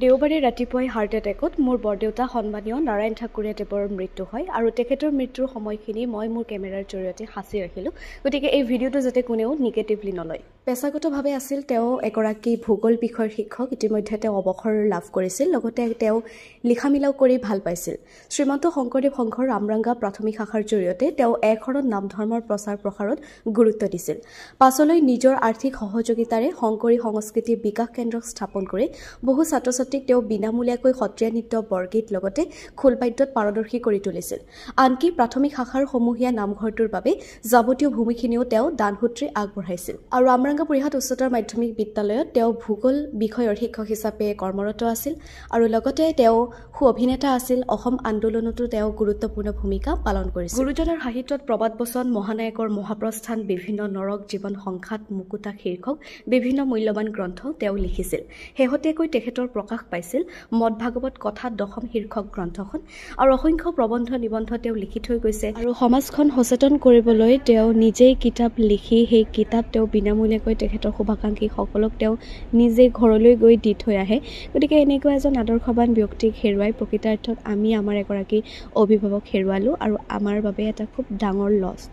দেওবাৰে ৰাতিপুৱাই হাৰ্ট এটেকত মোৰ বৰদেউতা সন্মানীয় নাৰায়ণ ঠাকুৰীয়া দেৱৰ মৃত্যু হয় আৰু তেখেতৰ মৃত্যুৰ সময়খিনি মই মোৰ কেমেৰাৰ জৰিয়তে সাঁচি ৰাখিলোঁ গতিকে এই ভিডিঅ'টো যাতে কোনেও নিগেটিভলি নলয় পেছাগতভাৱে আছিল তেওঁ এগৰাকী ভূগোল বিষয়ৰ শিক্ষক ইতিমধ্যে তেওঁ অৱসৰ লাভ কৰিছিল লগতে তেওঁ লিখা মিলাও কৰি ভাল পাইছিল শ্ৰীমন্ত শংকৰদেৱ সংঘৰ ৰামৰাংগা প্ৰাথমিক শাখাৰ জৰিয়তে তেওঁ একশৰণ নাম ধৰ্মৰ প্ৰচাৰ প্ৰসাৰত গুৰুত্ব দিছিল পাছলৈ নিজৰ আৰ্থিক সহযোগিতাৰে শংকৰী সংস্কৃতি বিকাশ কেন্দ্ৰ স্থাপন কৰি বহু ছাত্ৰছাত্ৰীক তেওঁ বিনামূলীয়াকৈ সত্ৰীয়া নৃত্য বৰগীত লগতে খোলবাদ্যত পাৰদৰ্শী কৰি তুলিছিল আনকি প্ৰাথমিক শাখাৰ সমূহীয়া নামঘৰটোৰ বাবে যাৱতীয় ভূমিখিনিও তেওঁ দানসূত্ৰে আগবঢ়াইছিল আৰু ৰামৰাংগা পৰিহাট উচ্চতৰ মাধ্যমিক বিদ্যালয়ত তেওঁ ভূগোল বিষয়ৰ শিক্ষক হিচাপে কৰ্মৰত আছিল আৰু লগতে তেওঁ সু অভিনেতা আছিল অসম আন্দোলনতো তেওঁ গুৰুত্বপূৰ্ণ ভূমিকা পালন কৰিছিল গুৰুজনাৰ সাহিত্যত প্ৰবাদ বচন মহানায়কৰ মহাপ্ৰস্থান বিভিন্ন নৰক জীৱন সংঘাত মুকুতা শীৰ্ষক বিভিন্ন মূল্যৱান গ্ৰন্থ তেওঁ লিখিছিল শেহতীয়াকৈ তেখেতৰ প্ৰকাশ পাইছিল মদ ভাগৱত কথা দশম শীৰ্ষক গ্ৰন্থখন আৰু অসংখ্য প্ৰবন্ধ নিবন্ধ তেওঁ লিখি থৈ গৈছে আৰু সমাজখন সচেতন কৰিবলৈ তেওঁ নিজেই কিতাপ লিখি সেই কিতাপ তেওঁ বিনামূলীয়াকৈ তেখেতৰ শুভাকাংক্ষীসকলক তেওঁ নিজে ঘৰলৈ গৈ দি থৈ আহে গতিকে এনেকুৱা এজন আদৰ্শৱান ব্যক্তিক হেৰুৱাই প্ৰকৃতাৰ্থত আমি আমাৰ এগৰাকী অভিভাৱক হেৰুৱালোঁ আৰু আমাৰ বাবে এটা খুব ডাঙৰ লষ্ট